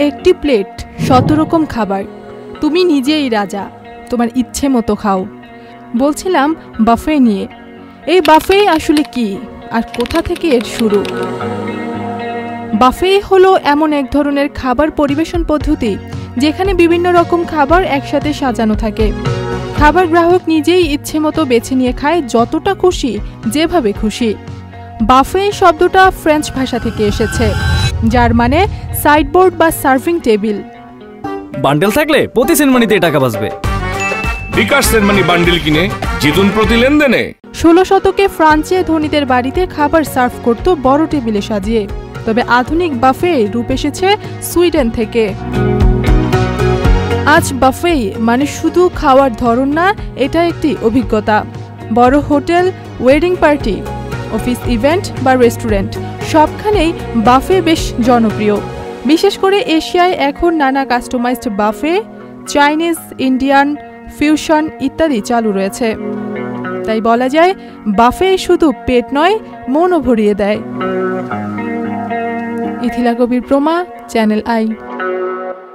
একটি প্লেট ১৭ রকম খাবার, তুমি নিজেই রাজা, তোমার ইচ্ছে মতো খাও। বলছিলাম বাফে নিয়ে। এই বাফে আসলে কি আর কোথা থেকে এর শুরু? বাফে হলো এমন এক ধরনের খাবার পরিবেশন পদ্ধতি যেখানে বিভিন্ন রকম খাবার একসাথে সাজানো থাকে। খাবার গ্রাহক নিজেই ইচ্ছে মতো বেছে নিয়ে খায়, যতটা খুশি, যেভাবে খুশি। বাফে শব্দটা ফ্রেঞ্চ ভাষা থেকে এসেছে, যার মানে সাইডবোর্ড বা সার্ভিং টেবিল। বান্ডেল থাকলে প্রতি সেনমানিতে টাকা বাঁচবে। বিকাশ সেনমানি বান্ডেল কিনে জিতুন প্রতি লেনদেনে। ১৬ শতকে ফ্রান্সে ধনীদের বাড়িতে খাবার সার্ভ করত বড় টেবিলে সাজিয়ে। তবে আধুনিক বাফে রূপ এসেছে সুইডেন থেকে। আজ বাফে মানে শুধু খাওয়ার ধরন না, এটা একটি অভিজ্ঞতা। বড় hotel, wedding party, office event বা রেস্টুরেন্ট, সবখানেই বাফে বেশ জনপ্রিয়। বিশেষ করে এশিয়ায় এখন নানা কাস্টমাইজড বাফে, চাইনিজ, ইন্ডিয়ান, ফিউশন ইত্যাদি চালু রয়েছে। তাই বলা যায় বাফে শুধু পেট নয়, মনও ভরিয়ে দেয়। ইথিলা কবির প্রমা, চ্যানেল আই।